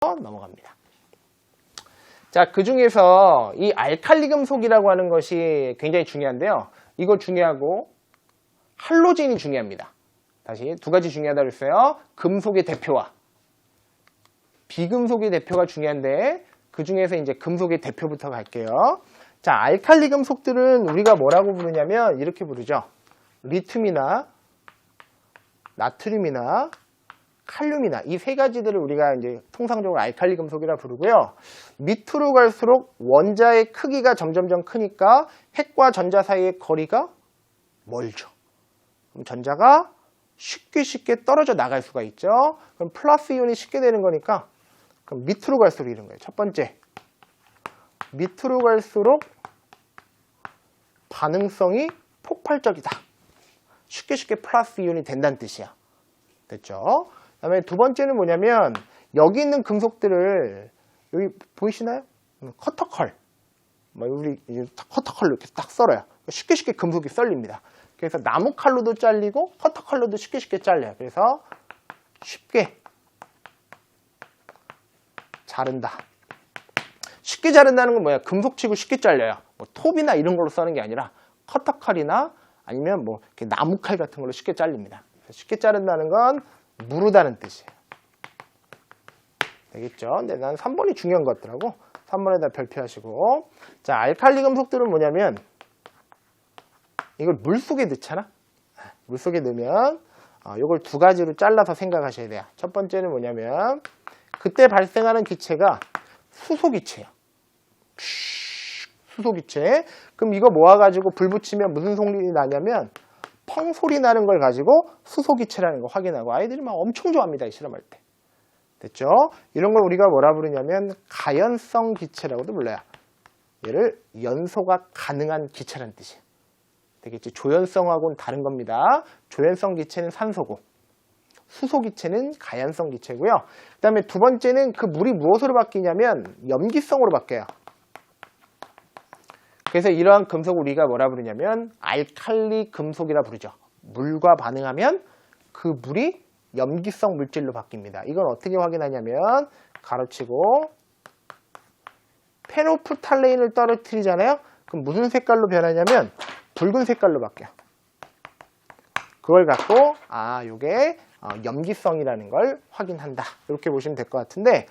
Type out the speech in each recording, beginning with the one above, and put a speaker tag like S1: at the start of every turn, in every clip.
S1: 넘어갑니다. 자, 그 중에서 이 알칼리 금속이라고 하는 것이 굉장히 중요한데요. 이거 중요하고 할로젠이 중요합니다. 다시 두 가지 중요하다고 했어요. 금속의 대표와 비금속의 대표가 중요한데 그 중에서 이제 금속의 대표부터 갈게요. 자, 알칼리 금속들은 우리가 뭐라고 부르냐면 이렇게 부르죠. 리튬이나 나트륨이나 칼륨이나 이 세 가지들을 우리가 이제 통상적으로 알칼리 금속이라 부르고요. 밑으로 갈수록 원자의 크기가 점점점 크니까 핵과 전자 사이의 거리가 멀죠. 그럼 전자가 쉽게 떨어져 나갈 수가 있죠. 그럼 플러스 이온이 쉽게 되는 거니까 그럼 밑으로 갈수록 이런 거예요. 첫 번째, 밑으로 갈수록 반응성이 폭발적이다. 쉽게 플러스 이온이 된다는 뜻이야. 됐죠? 그 다음에 두 번째는 뭐냐면 여기 있는 금속들을 여기 보이시나요? 커터컬. 우리 커터컬로 이렇게 딱 썰어요. 쉽게 금속이 썰립니다. 그래서 나무 칼로도 잘리고 커터칼로도 쉽게 잘려요. 그래서 쉽게 자른다. 쉽게 자른다는 건 뭐야? 금속치고 쉽게 잘려요. 뭐 톱이나 이런 걸로 써는 게 아니라 커터칼이나 아니면 뭐 이렇게 나무칼 같은 걸로 쉽게 잘립니다. 쉽게 자른다는 건 무르다는 뜻이에요. 되겠죠? 근데 난 3번이 중요한 것 같더라고. 3번에다 별표하시고. 자, 알칼리 금속들은 뭐냐면 이걸 물속에 넣잖아? 물속에 넣으면 이걸 두 가지로 잘라서 생각하셔야 돼요. 첫 번째는 뭐냐면 그때 발생하는 기체가 수소기체예요. 수소기체. 그럼 이거 모아가지고 불 붙이면 무슨 소리 나냐면 펑 소리 나는 걸 가지고 수소기체라는 거 확인하고 아이들이 막 엄청 좋아합니다. 이 실험할 때. 됐죠? 이런 걸 우리가 뭐라 부르냐면 가연성 기체라고도 불러요. 얘를 연소가 가능한 기체라는 뜻이에요. 되겠지? 조연성하고는 다른 겁니다. 조연성 기체는 산소고 수소 기체는 가연성 기체고요. 그 다음에 두 번째는 그 물이 무엇으로 바뀌냐면 염기성으로 바뀌어요. 그래서 이러한 금속을 우리가 뭐라 부르냐면 알칼리 금속이라 부르죠. 물과 반응하면 그 물이 염기성 물질로 바뀝니다. 이건 어떻게 확인하냐면 가로치고 페노프탈레인을 떨어뜨리잖아요. 그럼 무슨 색깔로 변하냐면 붉은 색깔로 바뀌어요. 그걸 갖고 요게 염기성이라는 걸 확인한다. 이렇게 보시면 될 것 같은데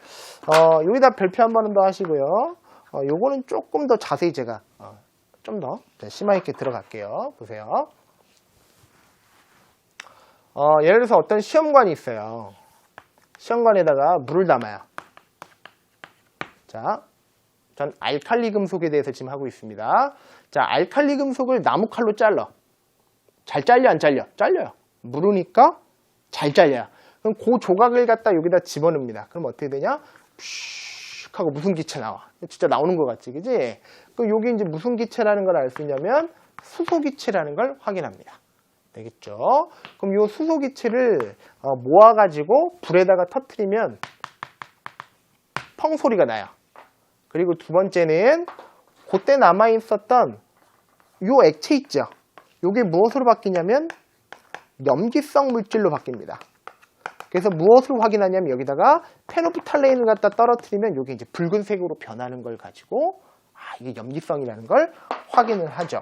S1: 여기다 별표 한 번 더 하시고요. 요거는 조금 더 자세히 제가 좀 더 심화 있게 들어갈게요. 보세요. 예를 들어서 어떤 시험관이 있어요. 시험관에다가 물을 담아요. 자, 전 알칼리 금속에 대해서 지금 하고 있습니다. 자, 알칼리 금속을 나무칼로 잘라. 잘 잘려, 안 잘려? 잘려요. 무르니까 잘 잘려요. 그럼 그 조각을 갖다 여기다 집어넣습니다. 그럼 어떻게 되냐? 푸슉 하고 무슨 기체 나와. 진짜 나오는 것 같지, 그지? 그럼 여기 이제 무슨 기체라는 걸 알 수 있냐면 수소 기체라는 걸 확인합니다. 되겠죠? 그럼 이 수소 기체를 모아가지고 불에다가 터뜨리면 펑 소리가 나요. 그리고 두 번째는 그때 남아있었던 요 액체 있죠? 요게 무엇으로 바뀌냐면 염기성 물질로 바뀝니다. 그래서 무엇으로 확인하냐면 여기다가 페노프탈레인을 갖다 떨어뜨리면 요게 이제 붉은색으로 변하는 걸 가지고 이게 염기성이라는 걸 확인을 하죠.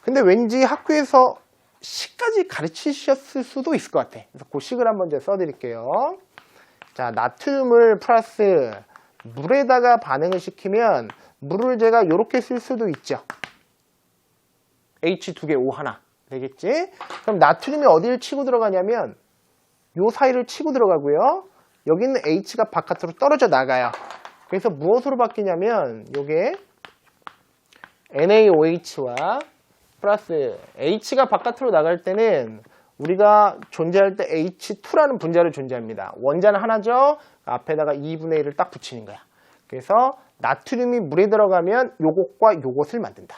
S1: 근데 왠지 학교에서 식까지 가르치셨을 수도 있을 것 같아. 그래서 그 식을 한번 이제 써드릴게요. 자, 나트륨을 플러스 물에다가 반응을 시키면 물을 제가 이렇게 쓸 수도 있죠. H 두 개, O 하나. 되겠지? 그럼 나트륨이 어디를 치고 들어가냐면 요 사이를 치고 들어가고요. 여기 있는 H가 바깥으로 떨어져 나가요. 그래서 무엇으로 바뀌냐면 요게 NaOH와 플러스 H가 바깥으로 나갈 때는 우리가 존재할 때 H2라는 분자로 존재합니다. 원자는 하나죠. 앞에다가 2분의 1을 딱 붙이는 거야. 그래서 나트륨이 물에 들어가면 요것과 요것을 만든다.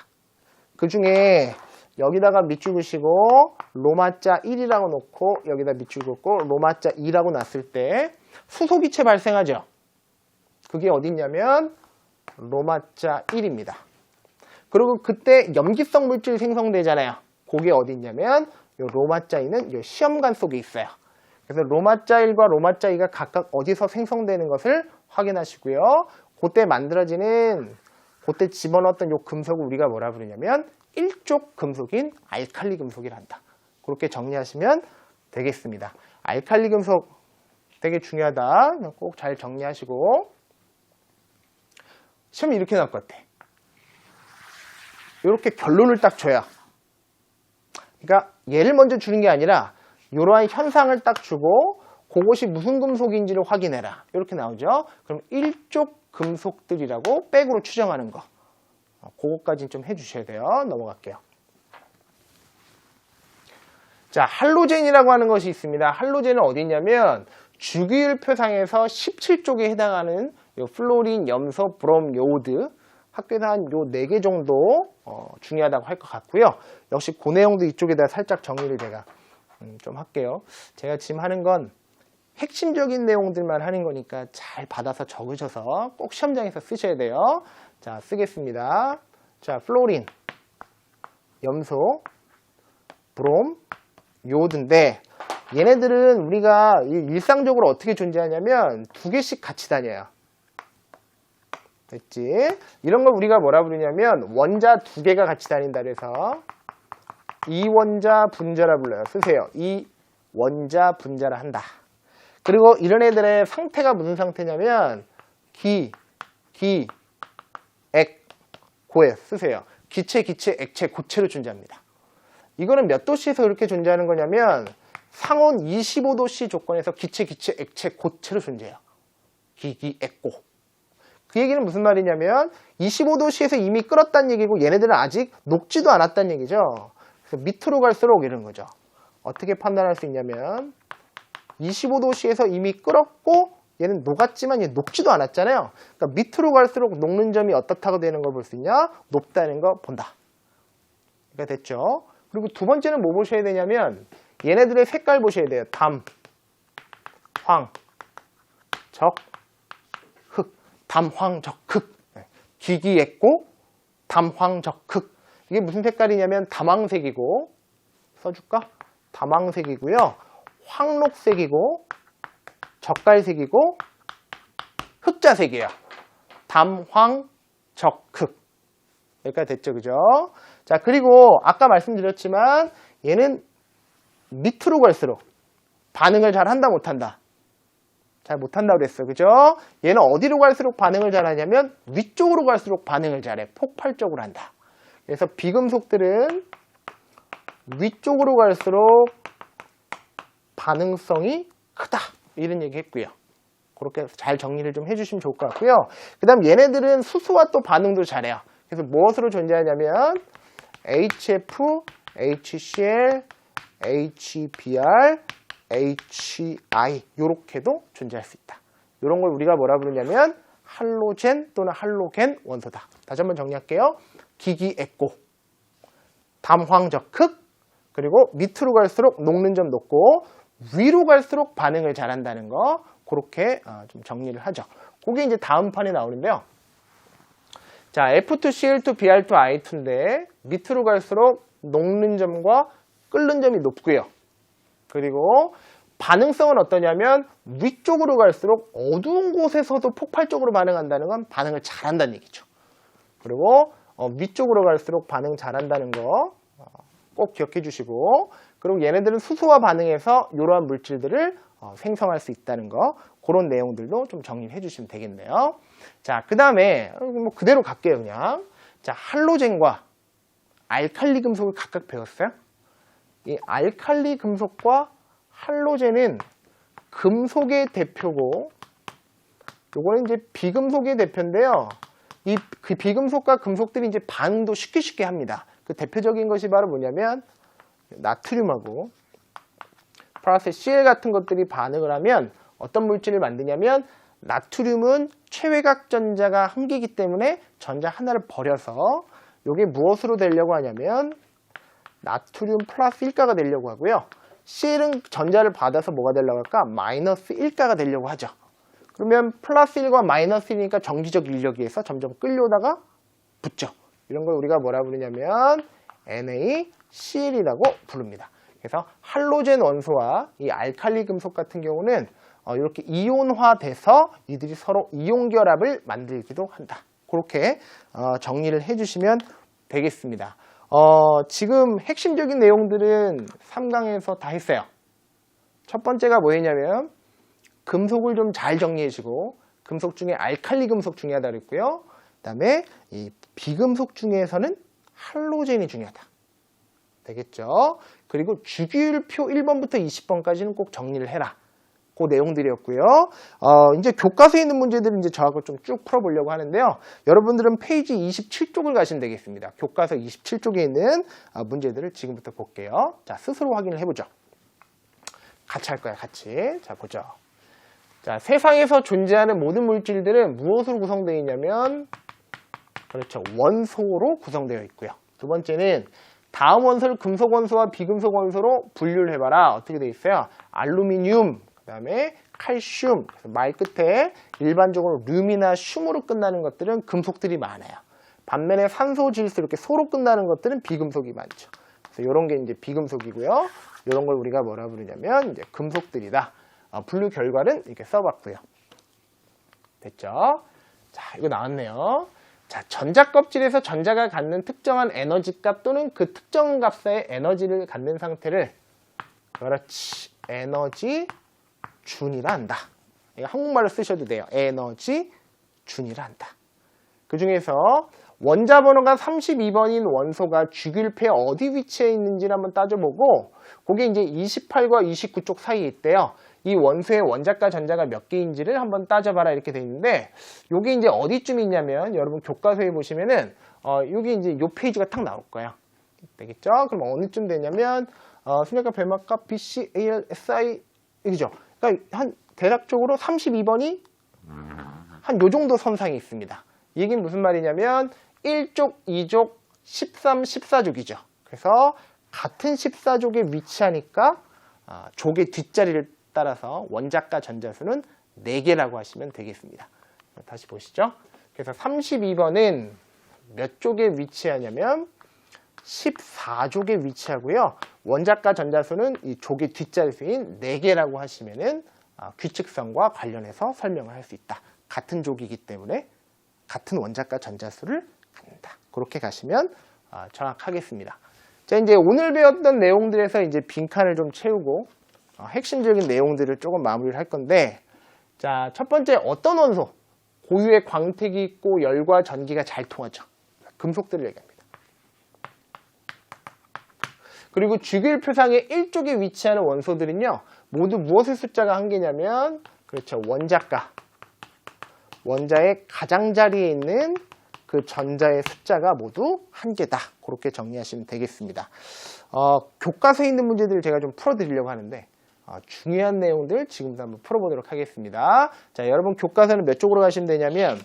S1: 그 중에 여기다가 밑줄 그시고 로마자 1이라고 놓고 여기다 밑줄 긋고 로마자 2라고 놨을 때 수소기체 발생하죠. 그게 어딨냐면 로마자 1입니다. 그리고 그때 염기성 물질 생성되잖아요. 그게 어딨냐면 요 로마자 2는 요 시험관 속에 있어요. 그래서 로마자 1과 로마자 2가 각각 어디서 생성되는 것을 확인하시고요. 그때 만들어지는, 그때 집어넣었던 요 금속을 우리가 뭐라 부르냐면 일족 금속인 알칼리 금속이란다. 그렇게 정리하시면 되겠습니다. 알칼리 금속 되게 중요하다. 꼭 잘 정리하시고. 시험이 이렇게 나올 것 같아. 이렇게 결론을 딱 줘야. 그러니까 얘를 먼저 주는 게 아니라 이러한 현상을 딱 주고 그것이 무슨 금속인지를 확인해라. 이렇게 나오죠. 그럼 일족 금속들이라고 백으로 추정하는 거. 그것까지는 좀 해주셔야 돼요. 넘어갈게요. 자, 할로젠이라고 하는 것이 있습니다. 할로젠은 어디 있냐면 주기율표상에서 17쪽에 해당하는 요 플로린, 염소, 브롬, 요오드 학교에서 한 요 4개 정도 중요하다고 할 것 같고요. 역시 그 내용도 이쪽에다 살짝 정리를 제가 좀 할게요. 제가 지금 하는 건 핵심적인 내용들만 하는 거니까 잘 받아서 적으셔서 꼭 시험장에서 쓰셔야 돼요. 자, 쓰겠습니다. 자, 플로린, 염소, 브롬, 요오드인데 얘네들은 우리가 일상적으로 어떻게 존재하냐면 2개씩 같이 다녀요. 됐지? 이런 걸 우리가 뭐라 부르냐면 원자 2개가 같이 다닌다 그래서 이원자 분자라 불러요. 쓰세요. 이원자 분자라 한다. 그리고 이런 애들의 상태가 무슨 상태냐면 액, 고에 쓰세요. 기체, 액체, 고체로 존재합니다. 이거는 몇 도씨에서 이렇게 존재하는 거냐면 상온 25도씨 조건에서 기체, 액체, 고체로 존재해요. 액고. 그 얘기는 무슨 말이냐면 25도씨에서 이미 끓었다는 얘기고 얘네들은 아직 녹지도 않았다는 얘기죠. 그래서 밑으로 갈수록 이런 거죠. 어떻게 판단할 수 있냐면 25도씨에서 이미 끓었고 얘는 녹았지만 얘 녹지도 않았잖아요. 그러니까 밑으로 갈수록 녹는 점이 어떻다고 되는 걸 볼 수 있냐? 높다는 거 본다. 그러니까 됐죠. 그리고 두 번째는 뭐 보셔야 되냐면 얘네들의 색깔 보셔야 돼요. 담, 황, 적, 흑. 담, 황, 적, 흑. 기기액고, 담, 황, 적, 흑. 이게 무슨 색깔이냐면 담황색이고, 써줄까? 담황색이고요. 황록색이고, 젓갈색이고, 흑자색이에요. 담, 황, 적, 흑. 여기까지 됐죠, 그죠? 자, 그리고 아까 말씀드렸지만 얘는 밑으로 갈수록 반응을 잘 한다, 못한다? 잘 못한다고 그랬어. 그죠? 얘는 어디로 갈수록 반응을 잘하냐면 위쪽으로 갈수록 반응을 잘해. 폭발적으로 한다. 그래서 비금속들은 위쪽으로 갈수록 반응성이 크다. 이런 얘기 했고요. 그렇게 잘 정리를 좀 해주시면 좋을 것 같고요. 그 다음 얘네들은 수소와 또 반응도 잘해요. 그래서 무엇으로 존재하냐면 HF, HCl, HBr, HI 이렇게도 존재할 수 있다. 이런 걸 우리가 뭐라 부르냐면 할로젠 또는 할로겐 원소다. 다시 한번 정리할게요. 기기액고, 담황적흑, 그리고 밑으로 갈수록 녹는 점 높고 위로 갈수록 반응을 잘한다는 거 그렇게 좀 정리를 하죠. 그게 이제 다음 판에 나오는데요. 자, F2CL2BR2I2인데 밑으로 갈수록 녹는 점과 끓는 점이 높고요. 그리고 반응성은 어떠냐면 위쪽으로 갈수록 어두운 곳에서도 폭발적으로 반응한다는 건 반응을 잘한다는 얘기죠. 그리고 위쪽으로 갈수록 반응 잘한다는 거 꼭 기억해 주시고, 그리고 얘네들은 수소와 반응해서 이러한 물질들을 생성할 수 있다는 거, 그런 내용들도 좀 정리해 주시면 되겠네요. 자, 그 다음에 뭐 그대로 갈게요, 그냥. 자, 할로젠과 알칼리 금속을 각각 배웠어요. 이 알칼리 금속과 할로젠은 금속의 대표고, 요거는 이제 비금속의 대표인데요. 이 비금속과 금속들이 이제 반응도 쉽게 합니다. 그 대표적인 것이 바로 뭐냐면 나트륨하고 플러스 Cl 같은 것들이 반응을 하면 어떤 물질을 만드냐면 나트륨은 최외각 전자가 한 개이기 때문에 전자 하나를 버려서 이게 무엇으로 되려고 하냐면 나트륨 플러스 1가가 되려고 하고요. Cl은 전자를 받아서 뭐가 되려고 할까? 마이너스 1가가 되려고 하죠. 그러면 플러스 1과 마이너스 1이니까 정지적 인력에 의해서 점점 끌려오다가 붙죠. 이런 걸 우리가 뭐라 부르냐면 NaCl이라고 부릅니다. 그래서 할로젠 원소와 이 알칼리 금속 같은 경우는 이렇게 이온화돼서 이들이 서로 이온 결합을 만들기도 한다. 그렇게 정리를 해주시면 되겠습니다. 지금 핵심적인 내용들은 3강에서 다 했어요. 첫 번째가 뭐였냐면 금속을 좀 잘 정리해주고 금속 중에 알칼리 금속 중요하다 그랬고요. 그 다음에 이 비금속 중에서는 할로젠이 중요하다. 되겠죠? 그리고 주기율표 1번부터 20번까지는 꼭 정리를 해라. 그 내용들이었고요. 이제 교과서에 있는 문제들은 이제 저하고 좀 쭉 풀어보려고 하는데요. 여러분들은 페이지 27쪽을 가시면 되겠습니다. 교과서 27쪽에 있는 문제들을 지금부터 볼게요. 자, 스스로 확인을 해보죠. 같이 할 거야, 같이. 자, 보죠. 자, 세상에서 존재하는 모든 물질들은 무엇으로 구성되어 있냐면, 그렇죠. 원소로 구성되어 있고요. 두 번째는 다음 원소를 금속 원소와 비금속 원소로 분류를 해봐라. 어떻게 되어 있어요? 알루미늄, 그 다음에 칼슘, 말 끝에 일반적으로 륨이나 슘으로 끝나는 것들은 금속들이 많아요. 반면에 산소, 질소 이렇게 소로 끝나는 것들은 비금속이 많죠. 그래서 이런 게 이제 비금속이고요. 이런 걸 우리가 뭐라 부르냐면 이제 금속들이다. 분류 결과는 이렇게 써봤고요. 됐죠? 자, 이거 나왔네요. 자, 전자 껍질에서 전자가 갖는 특정한 에너지 값 또는 그 특정 값의 에너지를 갖는 상태를 그렇지, 에너지 준이라 한다. 이거 한국말로 쓰셔도 돼요. 에너지 준이라 한다. 그 중에서 원자 번호가 32번인 원소가 주기율표에 어디 위치해 있는지를 한번 따져보고 그게 이제 28과 29쪽 사이에 있대요. 이 원소의 원자과 전자가 몇 개인지를 한번 따져봐라 이렇게 돼 있는데 요게 이제 어디쯤 있냐면 여러분 교과서에 보시면은 요게 이제 요 페이지가 딱 나올 거예요. 되겠죠? 그럼 어느쯤 되냐면 순역과 별막과 BC, AL, SI 이죠. 그러니까 한 대략적으로 32번이 한 요 정도 선상에 있습니다. 이게 무슨 말이냐면 1족, 2족, 13, 14족이죠. 그래서 같은 14족에 위치하니까 족의 뒷자리를 따라서 원자과 전자수는 4개라고 하시면 되겠습니다. 다시 보시죠. 그래서 32번은 몇 족에 위치하냐면 14족에 위치하고요. 원자과 전자수는 이 족의 뒷자리수인 4개라고 하시면은 규칙성과 관련해서 설명을 할 수 있다. 같은 족이기 때문에 같은 원자과 전자수를 갖는다. 그렇게 가시면 정확하겠습니다. 자, 이제 오늘 배웠던 내용들에서 이제 빈칸을 좀 채우고 핵심적인 내용들을 조금 마무리를 할 건데, 자, 첫 번째 어떤 원소? 고유의 광택이 있고 열과 전기가 잘 통하죠. 금속들을 얘기합니다. 그리고 주기율표상의 1쪽에 위치하는 원소들은요, 모두 무엇의 숫자가 한 개냐면, 그렇죠, 원자과. 원자의 가장자리에 있는 그 전자의 숫자가 모두 한 개다. 그렇게 정리하시면 되겠습니다. 교과서에 있는 문제들을 제가 좀 풀어드리려고 하는데, 중요한 내용들 지금부터 한번 풀어보도록 하겠습니다. 자, 여러분 교과서는 몇 쪽으로 가시면 되냐면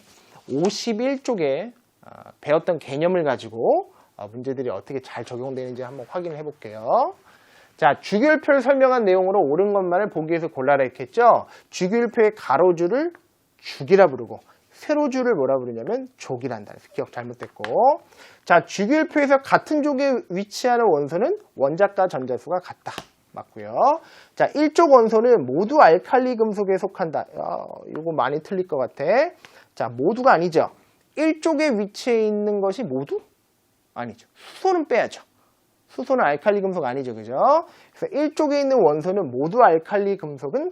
S1: 51쪽에 배웠던 개념을 가지고 문제들이 어떻게 잘 적용되는지 한번 확인을 해볼게요. 자, 주기율표를 설명한 내용으로 옳은 것만을 보기에서 골라라 했겠죠. 주기율표의 가로줄을 죽이라 부르고 세로줄을 뭐라 부르냐면 족이란다. 그래서 기억 잘못됐고, 자, 주기율표에서 같은 족에 위치하는 원소는 원자과 전자수가 같다. 맞고요. 자, 1족 원소는 모두 알칼리 금속에 속한다. 이거 많이 틀릴 것 같아. 자, 모두가 아니죠. 1족에 위치해 있는 것이 모두? 아니죠. 수소는 빼야죠. 수소는 알칼리 금속 아니죠. 그죠? 그래서 1족에 있는 원소는 모두 알칼리 금속은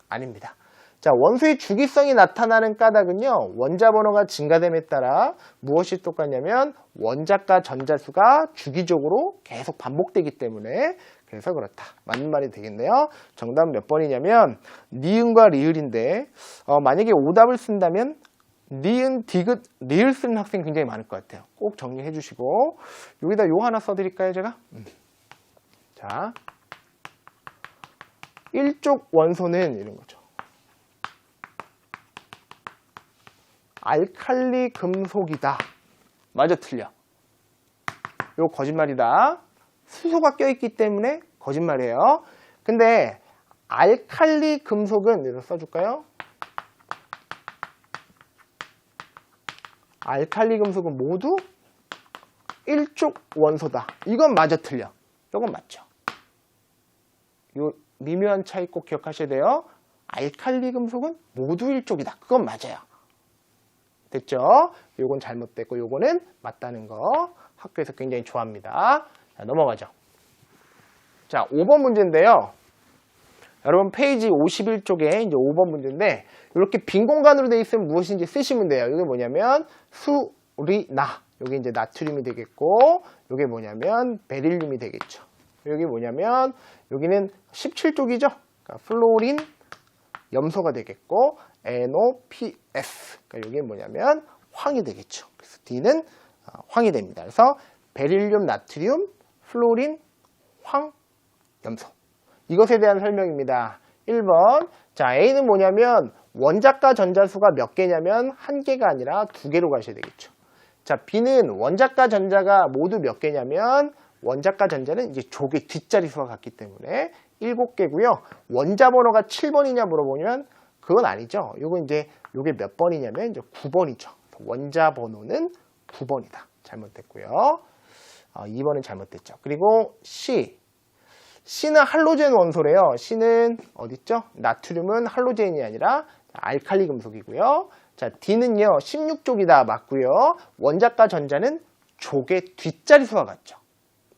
S1: 아닙니다. 자, 원소의 주기성이 나타나는 까닭은요, 원자 번호가 증가됨에 따라 무엇이 똑같냐면 원자과 전자수가 주기적으로 계속 반복되기 때문에 그래서 그렇다. 맞는 말이 되겠네요. 정답은 몇 번이냐면 니은과 리을인데 만약에 오답을 쓴다면 니은, 디귿, 리을 쓰는 학생 굉장히 많을 것 같아요. 꼭 정리해 주시고 여기다 요 하나 써드릴까요, 제가? 자, 1족 원소는 이런 거죠. 알칼리 금속이다. 맞아, 틀려. 이거 거짓말이다. 수소가 껴있기 때문에 거짓말이에요. 근데 알칼리 금속은 이렇게 써줄까요? 알칼리 금속은 모두 1족 원소다. 이건 맞아, 틀려. 이건 맞죠. 요 미묘한 차이 꼭 기억하셔야 돼요. 알칼리 금속은 모두 일족이다. 그건 맞아요. 됐죠? 요건 잘못됐고 요거는 맞다는 거 학교에서 굉장히 좋아합니다. 자, 넘어가죠. 자, 5번 문제인데요. 여러분 페이지 51쪽에 이제 5번 문제인데 이렇게 빈 공간으로 되어 있으면 무엇인지 쓰시면 돼요. 이게 뭐냐면 수리나, 여기 이제 나트륨이 되겠고, 이게 뭐냐면 베릴륨이 되겠죠. 여기 뭐냐면 여기는 17쪽이죠. 그러니까 플로린 염소가 되겠고 NOPS. 그러니까 이게 뭐냐면 황이 되겠죠. 그래서 D는 황이 됩니다. 그래서 베릴륨, 나트륨, 플로린, 황, 염소. 이것에 대한 설명입니다. 1번. 자, A는 뭐냐면 원자과 전자수가 몇 개냐면 한 개가 아니라 두 개로 가셔야 되겠죠. 자, B는 원자과 전자가 모두 몇 개냐면 원자과 전자는 이제 족의 뒷자리 수가 같기 때문에 7개고요. 원자 번호가 7번이냐 물어보면 그건 아니죠. 요건 이제 요게 몇 번이냐면 이제 9번이죠. 원자 번호는 9번이다. 잘못됐고요. 2번은 잘못됐죠. 그리고 C는 할로젠 원소래요. C는 어딨죠? 나트륨은 할로젠이 아니라 알칼리 금속이고요. 자, D는요, 16족이다. 맞고요. 원자과 전자는 족의 뒷자리 수가 같죠.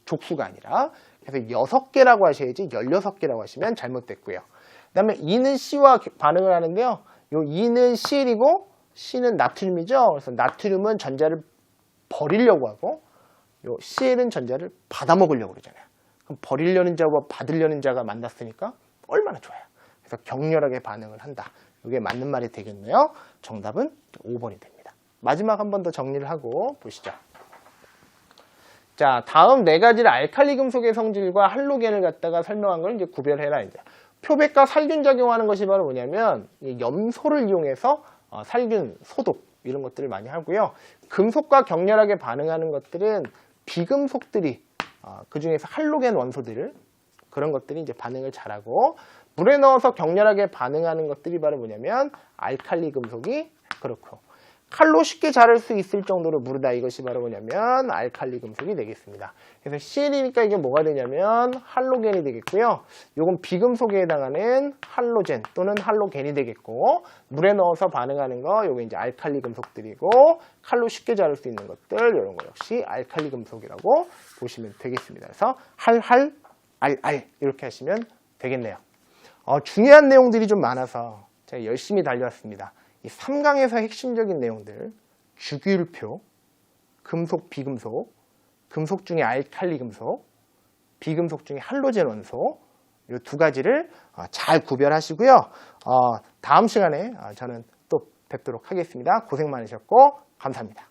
S1: 족수가 아니라. 그래서 6개라고 하셔야지 16개라고 하시면 잘못됐고요. 그 다음에 E는 C와 반응을 하는데요. 요 E는 Cl이고 C는 나트륨이죠. 그래서 나트륨은 전자를 버리려고 하고 요 Cl은 전자를 받아먹으려고 그러잖아요. 그럼 버리려는 자와 받으려는 자가 만났으니까 얼마나 좋아요. 그래서 격렬하게 반응을 한다. 이게 맞는 말이 되겠네요. 정답은 5번이 됩니다. 마지막 한 번 더 정리를 하고 보시죠. 자, 다음 네 가지를 알칼리 금속의 성질과 할로겐을 갖다가 설명한 걸 이제 구별해라. 이제 표백과 살균 작용하는 것이 바로 뭐냐면 염소를 이용해서 살균, 소독 이런 것들을 많이 하고요. 금속과 격렬하게 반응하는 것들은 비금속들이 그 중에서 할로겐 원소들 그런 것들이 이제 반응을 잘하고 물에 넣어서 격렬하게 반응하는 것들이 바로 뭐냐면 알칼리 금속이 그렇고 칼로 쉽게 자를 수 있을 정도로 무르다. 이것이 바로 뭐냐면 알칼리 금속이 되겠습니다. 그래서 Cl이니까 이게 뭐가 되냐면 할로겐이 되겠고요. 이건 비금속에 해당하는 할로젠 또는 할로겐이 되겠고 물에 넣어서 반응하는 거 요게 이제 알칼리 금속들이고 칼로 쉽게 자를 수 있는 것들 이런 거 역시 알칼리 금속이라고 보시면 되겠습니다. 그래서 알 이렇게 하시면 되겠네요. 중요한 내용들이 좀 많아서 제가 열심히 달려왔습니다. 이 3강에서 핵심적인 내용들, 주기율표, 금속, 비금속, 금속 중에 알칼리 금속, 비금속 중에 할로젠 원소 이 두 가지를 잘 구별하시고요. 다음 시간에 저는 또 뵙도록 하겠습니다. 고생 많으셨고 감사합니다.